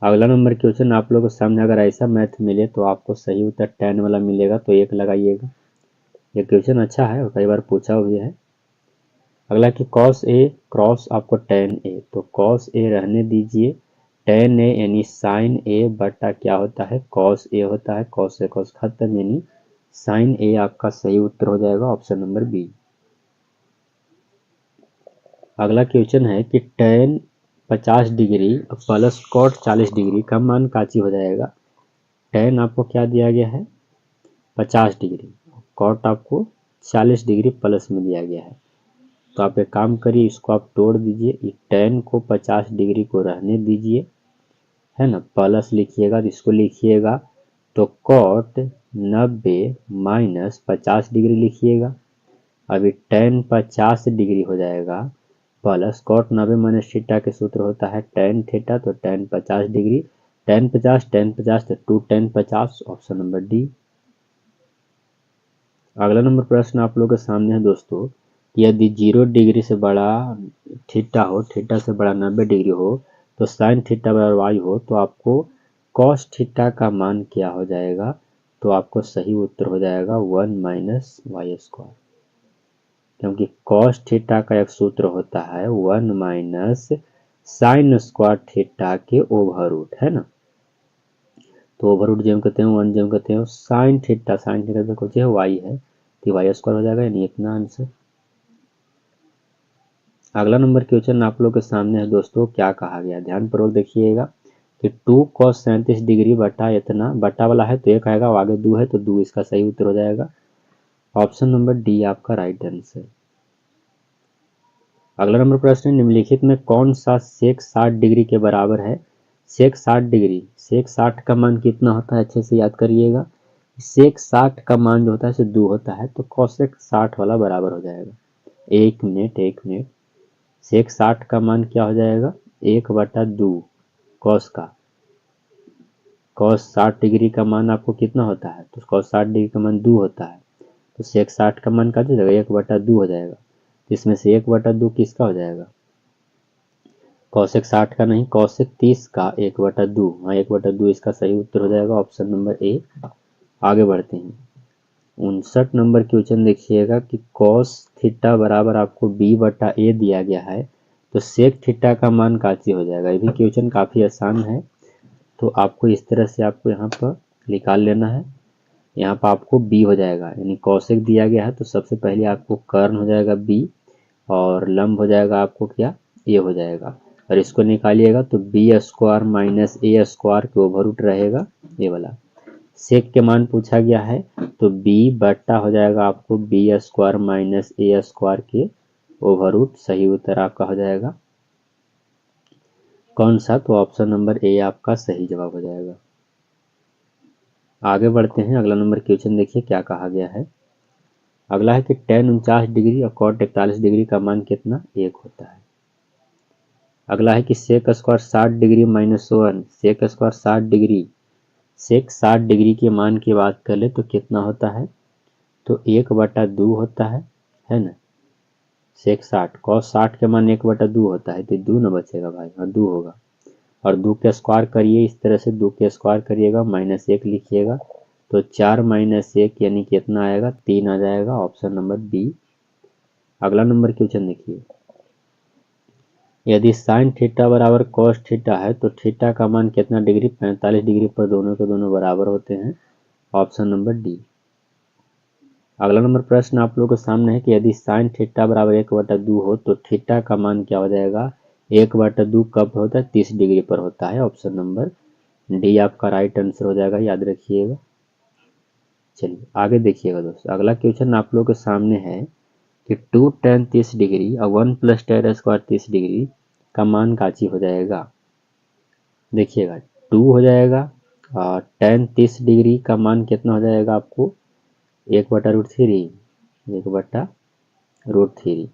अगला नंबर क्वेश्चन आप लोगों के सामने अगर ऐसा मैथ मिले तो आपको सही उत्तर 10 वाला मिलेगा, तो 1 लगाइएगा। ये क्वेश्चन अच्छा है और कई बार पूछा हुआ है। अगला कि कॉस ए क्रॉस आपको tan ए, तो कॉस ए रहने दीजिए, tan ए यानी साइन ए बटा क्या होता है कॉस ए होता है, कॉस से कॉस खत्म यानी साइन ए आपका सही उत्तर हो जाएगा, ऑप्शन नंबर बी। अगला क्वेश्चन है कि tan 50 degree plus cot 40 degree का मान काची हो जाएगा। tan आपको क्या दिया गया है 50 डिग्री, कॉट आपको 40 डिग्री प्लस में दिया गया है, तो आप एक काम करिए इसको आप तोड़ दीजिए, tan को 50 डिग्री को रहने दीजिए है ना, प्लस लिखिएगा तो इसको लिखिएगा तो कॉट 90 माइनस 50 डिग्री लिखिएगा। अभी tan 50 डिग्री हो जाएगा प्लस कॉट 90 माइनस थीटा के सूत्र होता है tan थीटा, तो tan 50 डिग्री, tan 50 तो 2 tan 50, ऑप्शन नंबर डी। अगला नंबर प्रश्न आप लोगों के सामने है दोस्तों, यदि 0 डिग्री से बड़ा थीटा हो, थीटा से बड़ा 90 डिग्री हो, तो साइन थीटा बराबर वाई हो, तो आपको कॉस थीटा का मान क्या हो जाएगा, तो आपको सही उत्तर हो जाएगा 1 माइनस वाई स्क्वायर, क्योंकि कॉस थीटा का एक सूत्र होता है 1 माइनस साइन स्क्वायर थीटा के ओवर रूट, है ना। तो ओवर रूट जब कहते हैं 1 जब कहते हैं साइन थीटा पे कुछ है वाई है, तो वाई स्क्वायर हो जाएगा, यानी इतना आंसर। अगला नंबर क्वेश्चन आप लोग के सामने है दोस्तों, क्या कहा गया ध्यान पूर्वक देखिएगा कि 2 cos 37 डिग्री बटा इतना, बटा वाला है तो 1 आएगा, आगे 2 है तो 2 इसका सही उत्तर हो जाएगा, ऑप्शन नंबर डी आपका राइट आंसर। अगला नंबर प्रश्न है, निम्नलिखित में कौन सा सेक 60 डिग्री के बराबर है। सेक 60 डिग्री, सेक 60 का मान कितना होता है अच्छे से याद करिएगा, सेक 60 का मान जो होता है 2 होता है, तो कॉसेक 60 वाला बराबर हो जाएगा। 1 मिनट, सेक 60 का मान क्या हो जाएगा 1/2 कॉस का, कॉस 60 डिग्री का मान आपको कितना होता है, तो कॉस 60 डिग्री का मान 2 होता है, तो सेक 60 का मान क्या हो जाएगा, 1/2 हो जाएगा। इसमें से 1/2 किसका हो जाएगा, कौशिक 60 का नहीं, कौशिक 30 का 1/2। हाँ 1/2 इसका सही उत्तर हो जाएगा, ऑप्शन नंबर ए। आगे बढ़ते हैं 59 नंबर क्वेश्चन देखिएगा कि कॉस थीटा बराबर आपको b/a दिया गया है, तो सेक थीटा का मान काची हो जाएगा। ये भी क्वेश्चन काफ़ी आसान है, तो आपको इस तरह से आपको यहाँ पर निकाल लेना है। यहाँ पर आपको b हो जाएगा, यानी कौशिक दिया गया है तो सबसे पहले आपको कर्ण हो जाएगा b और लंब हो जाएगा आपको क्या, a हो जाएगा। और इसको निकालिएगा तो b² माइनस a² के ओवर रूट रहेगा ये वाला। सेक के मान पूछा गया है तो b बट्टा हो जाएगा आपको b² माइनस a² के ओवर रूट। सही उत्तर आपका हो जाएगा कौन सा, तो ऑप्शन नंबर ए आपका सही जवाब हो जाएगा। आगे बढ़ते हैं, अगला नंबर क्वेश्चन देखिए क्या कहा गया है। अगला है कि tan 49 डिग्री और cot 41 डिग्री का मान कितना, 1 होता है। अगला है कि sec square 60 degree minus 1, sec square 60 degree, sec 60 degree के मान की बात कर ले तो कितना होता है, तो 1/2 होता है ना। सेक 60 कॉस 60 के मान 1/2 होता है, तो 2 न बचेगा भाई, हाँ 2 होगा। और 2 के स्क्वायर करिए, इस तरह से 2 के स्क्वायर करिएगा, -1 लिखिएगा तो 4 - 1 यानी कितना आएगा, 3 आ जाएगा, ऑप्शन नंबर बी। अगला नंबर क्वेश्चन देखिए, यदि साइन थीटा बराबर कॉस थीटा है तो थीटा का मान कितना डिग्री, 45 डिग्री पर दोनों के दोनों बराबर होते हैं, ऑप्शन नंबर डी। अगला नंबर प्रश्न आप लोगों के सामने है कि यदि साइन थीटा बराबर 1/2 हो तो थीटा का मान क्या हो जाएगा, 1/2 कब होता है, 30 डिग्री पर होता है, ऑप्शन नंबर डी आपका राइट आंसर हो जाएगा, याद रखिएगा। चलिए आगे देखिएगा दोस्तों, अगला क्वेश्चन आप लोगों के सामने है कि 2 tan 30 डिग्री और 1 + tan² 30 डिग्री का मान काची हो जाएगा। देखिएगा 2 हो जाएगा और tan 30 डिग्री का मान कितना हो जाएगा आपको, 1/√3, 1/√3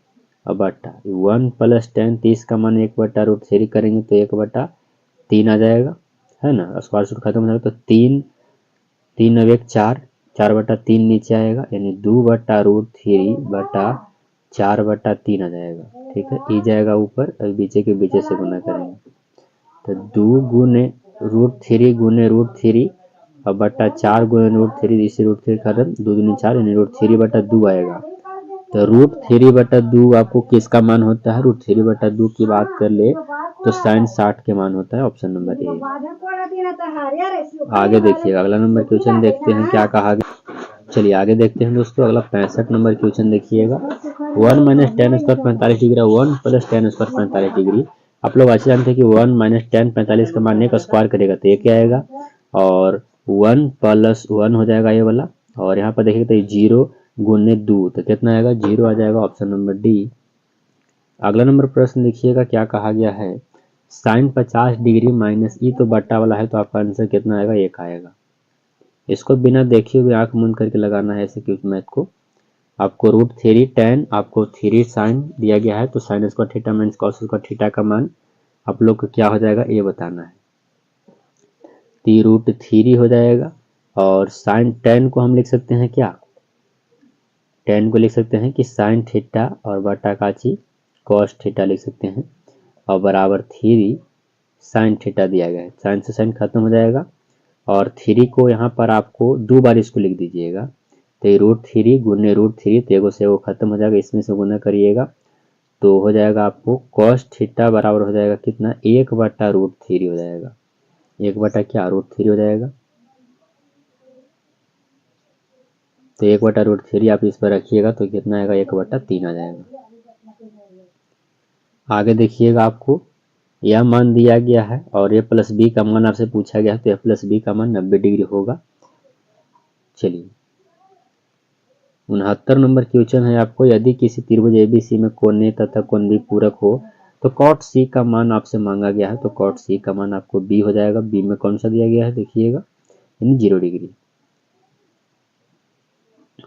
और बट्टा 1 + tan 30 का मान 1/√3 करेंगे तो 1/3 आ जाएगा, है ना। स्क्वायर रूट खत्म हो जाएगा तो 3 3 और 1 4, 4/3 नीचे आएगा, यानी 2/√3 बटा 4/3 आ जाएगा, ठीक है। ई जाएगा ऊपर और बीचे के बीचे से गुना करेंगे तो 2 गुने √3 गुने √3 और बटा 4 गुने √3, इसी √3 खत्म, 2 दूनी 4 यानी √3/2 आएगा। तो √3/2 आपको किसका मान होता है, √3/2 की बात कर ले तो sin 60 के मान होता है, ऑप्शन नंबर ए। आगे देखिएगा, अगला नंबर क्वेश्चन देखते हैं क्या कहा गया। चलिए आगे देखते हैं दोस्तों, अगला 65 नंबर क्वेश्चन देखिएगा। 1 - tan² 45 डिग्री, 1 + tan² 45 डिग्री। आप लोग अच्छे जानते हैं कि 1 - tan 45 का मान 1 स्क्वायर करेगा तो 1 आएगा, और 1 + 1 हो जाएगा ये वाला, और यहाँ पर देखिएगा तो 0 गुने 2 तो कितना आएगा, 0 आ जाएगा, ऑप्शन नंबर डी। अगला नंबर प्रश्न देखिएगा क्या कहा गया है, sin 50 डिग्री माइनस ई, तो बट्टा वाला है तो आपका आंसर कितना आएगा, 1 आएगा। इसको बिना देखे हुए आंख मूंद करके लगाना है ऐसे क्योंकि मैथ को। आपको √3 tan, आपको 3 sin दिया गया है तो sin² theta minus cos² theta का मान आप लोग को क्या हो जाएगा, ये बताना है। तो √3 हो जाएगा, और sin tan को हम लिख सकते हैं क्या, tan को लिख सकते हैं कि sin थीटा और बटा काची cos थीटा लिख सकते हैं, और बराबर 3 sin थीटा दिया गया है, sin से sin खत्म हो जाएगा, और 3 को यहाँ पर आपको 2 बार इसको लिख दीजिएगा, तो √3 गुने √3 तो एगो से एगो खत्म हो जाएगा, इसमें से गुना करिएगा तो हो जाएगा आपको cos थीटा बराबर हो जाएगा कितना, 1/√3 हो जाएगा, 1 बटा क्या, √3 हो जाएगा। तो 1/√3 आप इस पर रखिएगा तो कितना आएगा, 1/3 आ जाएगा। आगे देखिएगा, आपको यह मान दिया गया है और a + b का मान आपसे पूछा गया है, तो a + b का मान 90 डिग्री होगा। चलिए 69 नंबर क्वेश्चन है आपको, यदि किसी त्रिभुज ABC में कोण A तथा कोण B पूरक हो तो cot C का मान आपसे मांगा गया है, तो cot C का मान आपको B हो जाएगा। B में कौन सा दिया गया है देखिएगा, यानी 0 डिग्री।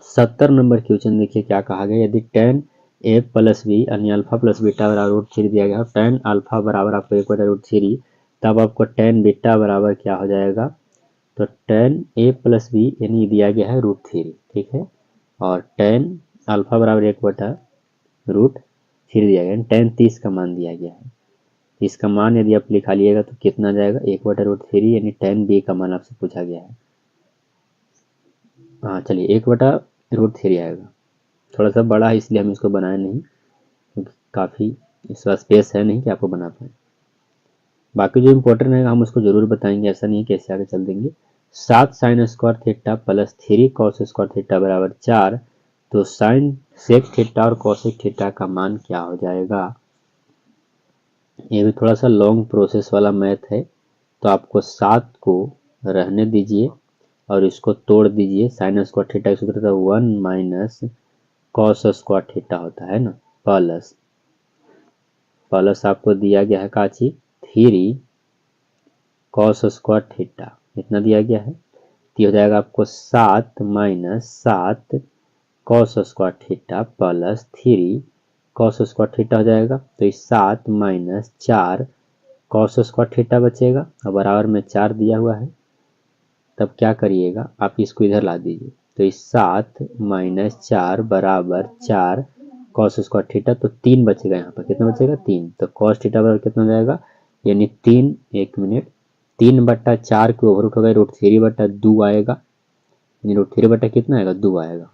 70 नंबर क्वेश्चन देखिए क्या कहा गया, यदि tan A + b यानी अल्फा + बीटा बराबर √3 दिया गया, tan अल्फा बराबर आपको 1/√3, तब आपको tan बीटा बराबर क्या हो जाएगा, तो tan A + b यानी दिया गया है √3, ठीक है। और टेन अल्फा बराबर 1/√3 दिया गया, टेन 30 का मान दिया गया है। इसका मान यदि आप लिखा लिएगा तो कितना जाएगा 1/√3 यानी टेन बी का मान आपसे पूछा गया है। हाँ चलिए 1/√3 आएगा, थोड़ा सा बड़ा है इसलिए हम इसको बनाए नहीं, क्योंकि काफ़ी इसका स्पेस है नहीं कि आपको बना पाए। बाकी जो इम्पोर्टेंट है हम उसको जरूर बताएंगे, ऐसा नहीं कैसे आगे चल देंगे। 7 sine square theta plus 3 cos square theta बराबर 4, तो साइन सेक थीटा और कॉसेक थीटा का मान क्या हो जाएगा। ये भी थोड़ा सा लॉन्ग प्रोसेस वाला मैथ है, तो आपको 7 को रहने दीजिए और इसको तोड़ दीजिए। साइन स्क्वायर थीटा का सूत्र था 1 माइनस कॉस स्क्वायर थीटा होता है ना, प्लस आपको दिया गया है काची 3 कॉस स्क्वायर थीटा, इतना दिया गया है। तो हो जाएगा आपको 7 minus 7 cos square theta plus 3 cos square theta हो जाएगा। तो इस 7 माइनस 4 कॉस स्क्वायर थीटा बचेगा और बराबर में 4 दिया हुआ है। तब क्या करिएगा, आप इसको इधर ला दीजिए। तो इस 7 माइनस 4 बराबर 4 कॉस स्क्वायर थीटा, तो 3 बचेगा, यहाँ पर कितना बचेगा 3। तो कॉस थीटा बराबर कितना हो जाएगा, यानी 3, 1 मिनट, 3/4 के ओवर हो गए √3/2 आएगा, यानी √3 कितना आएगा 2 आएगा।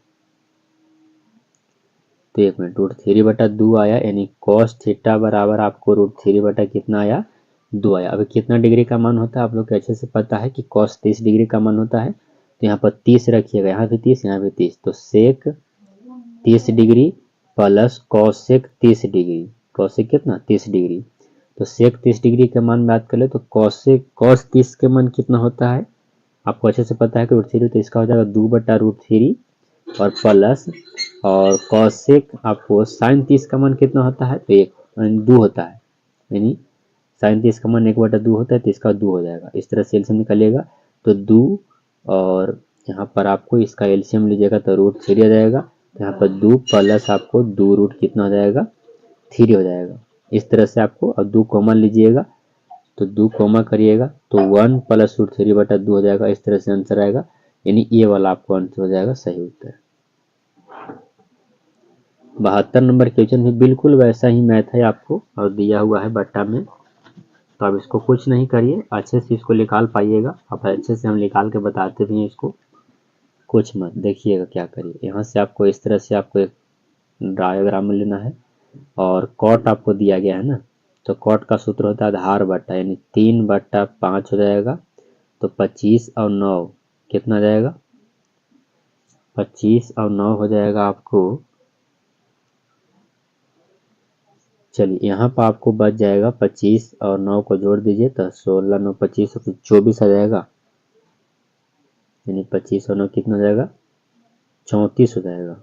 तो 1 मिनट, √3/2 आया, यानी कॉस थीटा बराबर आपको √3 कितना आया 2 आया। अभी कितना डिग्री का मान होता है आप लोग को अच्छे से पता है कि कॉस 30 डिग्री का मान होता है। तो यहाँ पर 30 रखिएगा, यहाँ भी 30, यहाँ भी 30, तो सेक 30 degree plus cosec 30 degree, cosec कितना 30 डिग्री। तो सेक 30 डिग्री का मान बात कर ले तो कॉसेक कॉस 30 के मान कितना होता है आपको अच्छे से पता है कि √3, तो इसका हो जाएगा 2/√3 और प्लस, और कॉसेक आपको साइन 30 का मान कितना होता है तो 2 होता है, यानी साइन 30 का मान 1/2 होता है, तो इसका 2 हो जाएगा। इस तरह से एलसीएम निकलेगा तो 2, और यहाँ पर आपको इसका एलसीएम लीजिएगा तो √3 आ जाएगा। तो यहाँ पर 2 प्लस आपको 2 रूट कितना हो जाएगा 3 हो जाएगा। इस तरह से आपको, अब 2 कॉमन लीजिएगा तो 2 कॉमा करिएगा तो 1 प्लस √3/2 हो जाएगा। इस तरह से आंसर आएगा, यानी ये वाला आपको आंसर हो जाएगा सही उत्तर। 72 नंबर क्वेश्चन भी बिल्कुल वैसा ही मैथ है आपको और दिया हुआ है बट्टा में, तो आप इसको कुछ नहीं करिए, अच्छे से इसको निकाल पाइएगा। अब अच्छे से हम निकाल के बताते भी हैं इसको, कुछ मत देखिएगा क्या करिए। यहाँ से आपको इस तरह से आपको एक डायग्राम लेना है और कॉट आपको दिया गया है ना, तो कॉट का सूत्र होता है आधार बट्टा, यानी 3/5 हो जाएगा। तो 25 और 9 कितना जाएगा, 25 और 9 हो जाएगा आपको, चलिए यहाँ पर आपको बच जाएगा 25 और 9 को जोड़ दीजिए तो 16, 9, 25, 24 आ जाएगा, यानी 25 और 9 कितना हो जाएगा 34 हो जाएगा,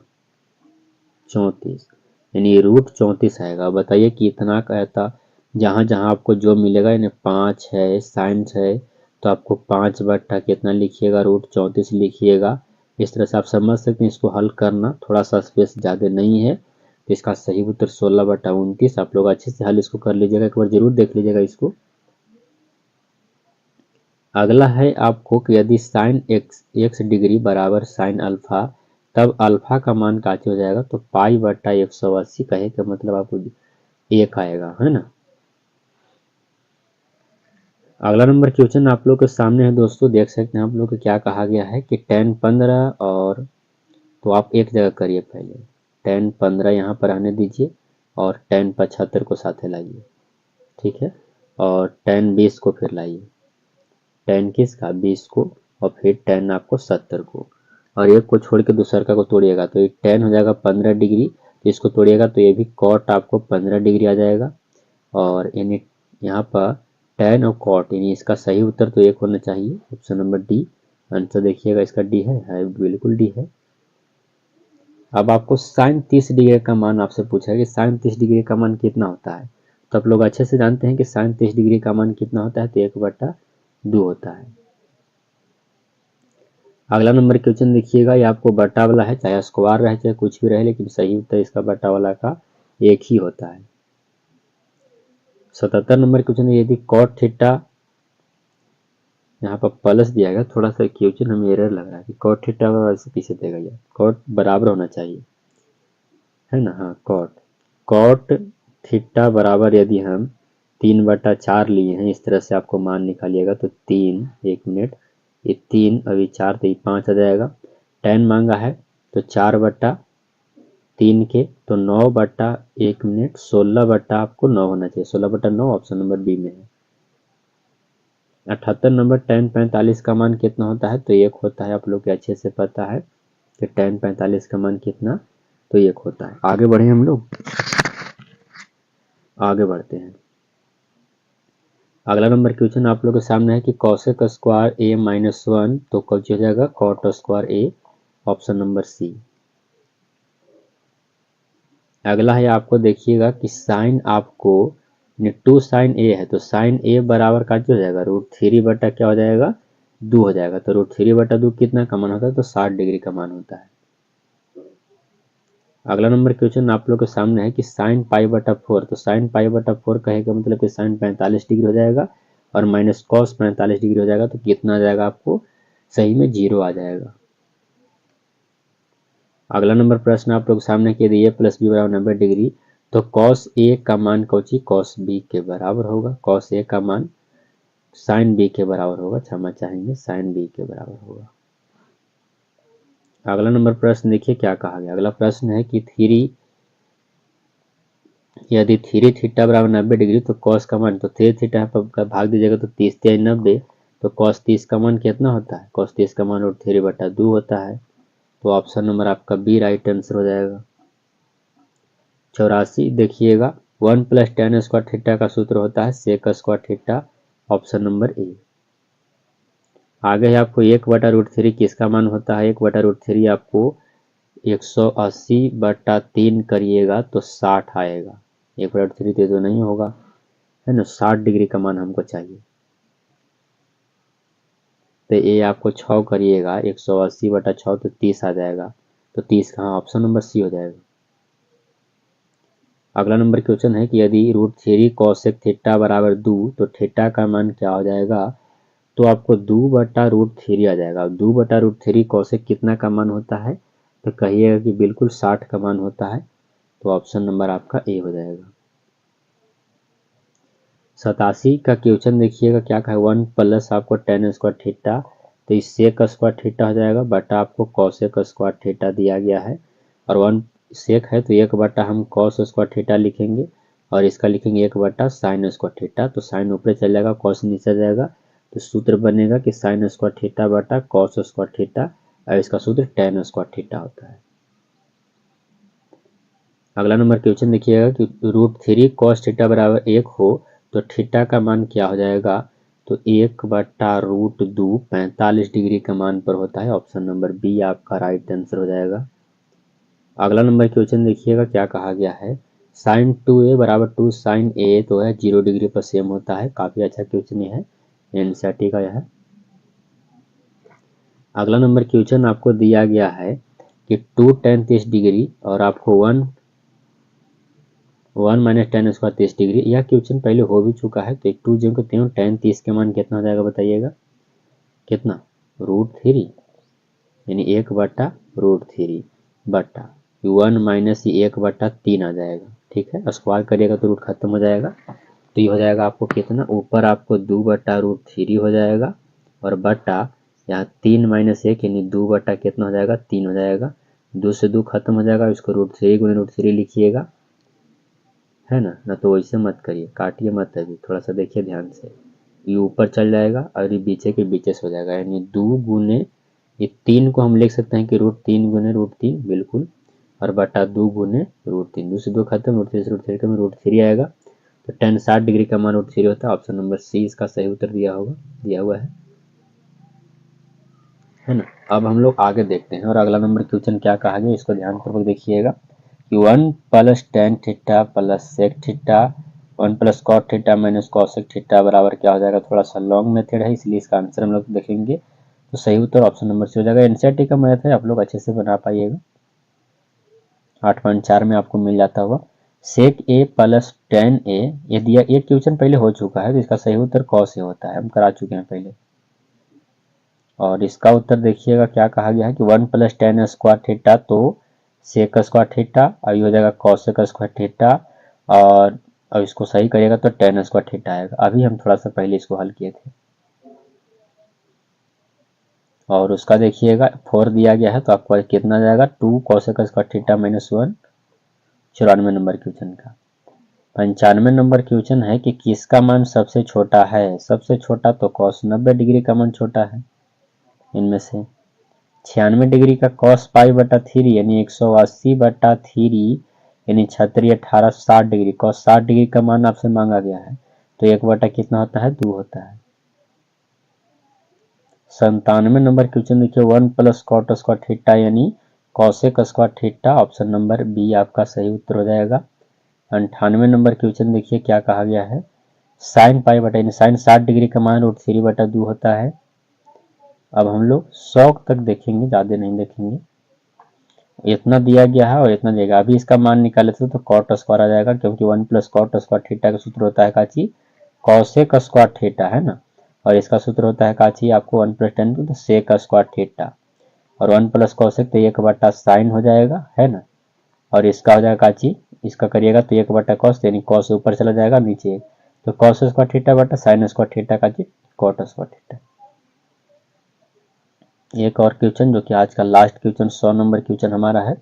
34, यानी √34 आएगा। बताइए कि इतना कहता, जहाँ जहाँ आपको जो मिलेगा, यानी 5 है, साइंस है, तो आपको 5 बट्टा कितना लिखिएगा √34 लिखिएगा। इस तरह से आप समझ सकते हैं इसको हल करना, थोड़ा सा स्पेस ज़्यादा नहीं है, तो इसका सही उत्तर 16/29। आप लोग अच्छे से हल इसको कर लीजिएगा, एक बार जरूर देख लीजिएगा इसको। अगला है आपको कि यदि साइन x डिग्री बराबर साइन अल्फा, तब अल्फा का मान क्या हो जाएगा, तो π/180 कहे का मतलब आपको 1 आएगा, है ना। अगला नंबर क्वेश्चन आप लोग के सामने है दोस्तों, देख सकते हैं आप लोग को क्या कहा गया है कि tan 15 और, तो आप एक जगह करिए पहले, tan 15 यहाँ पर आने दीजिए और tan 75 को साथ लाइए, ठीक है, और tan 20 को फिर लाइए, tan किसका 20 को, और फिर tan आपको 70 को, और एक को छोड़ के दूसर का को तोड़िएगा तो ये tan हो जाएगा 15 डिग्री, तो इसको तोड़िएगा तो ये भी cot आपको 15 डिग्री आ जाएगा। और यानी यहाँ पर tan और cot, यानी इसका सही उत्तर तो 1 होना चाहिए, ऑप्शन नंबर डी। आंसर देखिएगा इसका डी है बिल्कुल डी है। अब आपको साइन 30 डिग्री का मान आपसे पूछा है कि साइन 30 डिग्री का मान कितना होता है, तो आप लोग अच्छे से जानते हैं कि साइन 30 डिग्री का मान कितना होता है, तो 1/2 होता है। अगला नंबर क्वेश्चन देखिएगा, ये आपको बटा वाला है, चाहे स्क्वायर रहे चाहे कुछ भी रहे, लेकिन सही उत्तर इसका बटा वाला का 1 ही होता है। 77 नंबर क्वेश्चन, यदि कॉट थीटा यहाँ पर प्लस दिया गया, थोड़ा सा क्वेश्चन हमें एरर लग रहा है कि कॉट थीटा बराबर से पीछे देगा यार, कॉट बराबर होना चाहिए, है ना। हाँ, कॉट थीटा बराबर यदि हम 3/4 लिए हैं, इस तरह से आपको मान निकालिएगा तो 3, 1 मिनट, ये 3 अभी 4 तो ये 5 आ जाएगा। tan मांगा है तो 4/3 के तो 9/1 मिनट, 16 आपको 9 होना चाहिए, 16/9 ऑप्शन नंबर बी में है। 78 नंबर tan 45 का मान कितना होता है, तो 1 होता है, आप लोग को अच्छे से पता है कि tan 45 का मान कितना, तो 1 होता है। आगे बढ़े हम लोग, आगे बढ़ते हैं। अगला नंबर क्वेश्चन आप लोग के सामने है कि cosec स्क्वायर a माइनस 1 तो कुछ हो जाएगा cot square a, option number C. अगला है आपको देखिएगा कि साइन आपको 2 साइन a है तो साइन a बराबर का जो हो जाएगा √3 बटा क्या हो जाएगा 2 हो जाएगा, तो √3 बटा 2 कितना का मान होता है, तो 60 डिग्री का मान होता है। अगला नंबर क्वेश्चन आप लोग के सामने है कि साइन π/4 तो साइन π/4 कहे का मतलब कि साइन 45 डिग्री हो जाएगा और माइनस कॉस 45 डिग्री हो जाएगा, तो कितना आ जाएगा आपको सही में 0 आ जाएगा। अगला नंबर प्रश्न आप लोग सामने के यदि a प्लस बी बराबर 90 डिग्री तो कॉस a का मान कौची कॉस b के बराबर होगा, कॉस a का मान साइन b के बराबर होगा, क्षमा चाहेंगे साइन b के बराबर होगा। अगला नंबर प्रश्न देखिए क्या कहा गया। अगला प्रश्न है कि यदि 3 थीटा बराबर 90 डिग्री तो कॉस का मान, तो 3 थीटा पर भाग दीजिएगा तो 30 3 90, तो कॉस 30 का मान कितना होता है, कॉस 30 का मान √3/2 होता है, तो ऑप्शन नंबर आपका बी राइट आंसर हो जाएगा। 84 देखिएगा 1 + tan स्क्वायर थीटा का सूत्र होता है sec square theta, option number A. आगे है आपको 1/√3 किसका मान होता है, 1/√3 आपको 180/3 करिएगा तो 60 आएगा, 1/√3 तो नहीं होगा, है ना, 60 डिग्री का मान हमको चाहिए, तो ये आपको 6 करिएगा 180/6 तो 30 आ जाएगा, तो 30 कहाँ, ऑप्शन नंबर सी हो जाएगा। अगला नंबर क्वेश्चन है कि यदि √3 cosec थीटा बराबर 2 तो थीटा का मान क्या हो जाएगा, तो आपको 2/√3 आ जाएगा। 2/√3 cosec कितना का मान होता है, तो कहिएगा कि बिल्कुल 60 का मान होता है, तो ऑप्शन नंबर आपका ए हो जाएगा। 87 का क्वेश्चन देखिएगा क्या कहा, 1 प्लस आपको tan स्क्वायर थीटा तो इस सेक स्क्वायर थीटा हो जाएगा बटा आपको cosec स्क्वायर थीटा दिया गया है, और 1 सेक है तो 1 बटा हम cos स्क्वायर थीटा लिखेंगे और इसका लिखेंगे 1 बटा साइन स्क्वायर थीटा, तो साइन ऊपर चल जाएगा cos नीचे जाएगा, तो सूत्र बनेगा कि साइन स्क्वायर थीटा बटा cos स्क्वायर थीटा, और इसका सूत्र tan स्क्वायर थीटा होता है। अगला नंबर क्वेश्चन देखिएगा कि √3 cos थीटा बराबर 1 हो तो थीटा का मान क्या हो जाएगा, तो 1/√2 45 डिग्री का मान पर होता है, ऑप्शन नंबर बी आपका राइट आंसर हो जाएगा। अगला नंबर क्वेश्चन देखिएगा क्या कहा गया है, साइन 2a बराबर 2 साइन a तो है 0 डिग्री पर सेम होता है, काफी अच्छा क्वेश्चन है, एनसीईआरटी का यह है। अगला नंबर क्वेश्चन आपको दिया गया है कि 2 tan 30 डिग्री और आपको 1 माइनस tan स्क्वायर 30 डिग्री, यह क्वेश्चन पहले हो भी चुका है, तो 2 जो को tan 30 के मान कितना हो जाएगा बताइएगा, कितना √3 यानी 1/√3 बटा 1 माइनस 1/3 आ जाएगा, ठीक है, स्क्वायर करिएगा तो रूट खत्म हो जाएगा, तो ये हो जाएगा आपको कितना, ऊपर आपको 2/√3 हो जाएगा और बटा यहाँ 3 माइनस 1 यानी 2 बटा कितना हो जाएगा 3 हो जाएगा, 2 से 2 खत्म हो जाएगा, इसको √3 गुणे √3 लिखिएगा, है ना तो वैसे मत करिए, काटिए मत, अभी थोड़ा सा देखिए ध्यान से, ये ऊपर चल जाएगा और ये बीचे के बीचे से हो जाएगा, यानी 2 गुने ये 3 को हम लिख सकते हैं कि √3 गुने √3 बिल्कुल, और बटा 2 गुने √3, 2 से 2 खत्म, √3 से √3 कम, √3 आएगा, तो tan 60 डिग्री का मान √3 होता है, ऑप्शन नंबर सी इसका सही उत्तर दिया हुआ है ना। अब हम लोग आगे देखते हैं और अगला नंबर क्वेश्चन क्या कहा गया, इसको ध्यानपूर्वक देखिएगा कि 1 + tan theta plus sec theta 1 + cot theta minus cosec theta बराबर क्या हो जाएगा, थोड़ा सा लॉन्ग मेथड है इसलिए इसका आंसर हम लोग देखेंगे, तो सही उत्तर ऑप्शन नंबर सी हो जाएगा। एनसीईआरटी का मैथ है, आप लोग अच्छे से बना पाइएगा, 8.4 में आपको मिल जाता होगा। sec a plus tan a, यदि ये क्वेश्चन पहले हो चुका है तो इसका सही उत्तर cos a होता है, हम करा चुके हैं पहले, और इसका उत्तर देखिएगा क्या कहा गया है कि 1 + tan स्क्वायर थीटा, तो सेक स्क्वायर थीटा, और ये हो जाएगा कॉसेक स्क्वायर थीटा, और अब इसको सही करिएगा तो tan स्क्वायर थीटा आएगा। अभी हम थोड़ा सा पहले इसको हल किए थे। और उसका देखिएगा 4 दिया गया है, तो आपको कितना जाएगा 2 cosec square theta -1, 94 number question का। 95 नंबर क्वेश्चन है कि किसका मान सबसे छोटा है। सबसे छोटा तो cos 90 डिग्री का मान छोटा है इनमें से। 96 डिग्री का cos π/3 यानी 180/3 यानी 1860 डिग्री। cos 60 डिग्री का मान आपसे मांगा गया है, तो 1 कितना होता है 2 होता है। 97 नंबर क्वेश्चन देखिए 1 + cot स्क्वायर थीटा यानी cosec square theta, option number B आपका सही उत्तर हो जाएगा। 98 नंबर क्वेश्चन देखिए क्या कहा गया है, sin π/, sin 60 डिग्री का मान √3/2 होता है। अब हम लोग 100 तक देखेंगे, ज़्यादा नहीं देखेंगे। इतना दिया गया है और इतना देगा। अभी इसका मान निकाले तो cot स्क्वायर आ जाएगा, क्योंकि 1 + cot स्क्वायर थीटा का सूत्र होता है काची कॉसेक स्क्वायर थीटा, है ना। और इसका सूत्र होता है काची आपको 1 + tan तो सेक स्क्वायर थीटा, और 1 + कॉसेक तो 1/sin हो जाएगा, है ना। और इसका हो जाएगा काची, इसका करिएगा तो 1/cos, यानी cos ऊपर चला जाएगा नीचे, तो cos स्क्वायर थीटा बटा sin स्क्वायर थीटा काची cot स्क्वायर थीटा। एक और क्वेश्चन जो कि आज का लास्ट क्वेश्चन 100 नंबर क्वेश्चन हमारा है,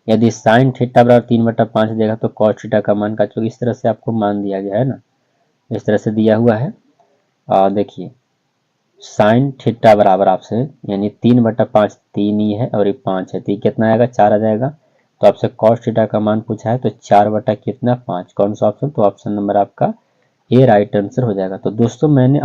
यदि sin थीटा बराबर 3/5 देगा तो cos थीटा का मान का, जो इस तरह से आपको मान दिया गया है ना, इस तरह से दिया हुआ है। देखिए sin थीटा बराबर आपसे यानी 3/5 3 ही है और ये 5 है, तो ये कितना आएगा 4 आ जाएगा। तो आपसे cos थीटा का मान पूछा है, तो 4/5 कौन सा ऑप्शन, तो ऑप्शन नंबर आपका ए राइट आंसर हो जाएगा। तो दोस्तों मैंने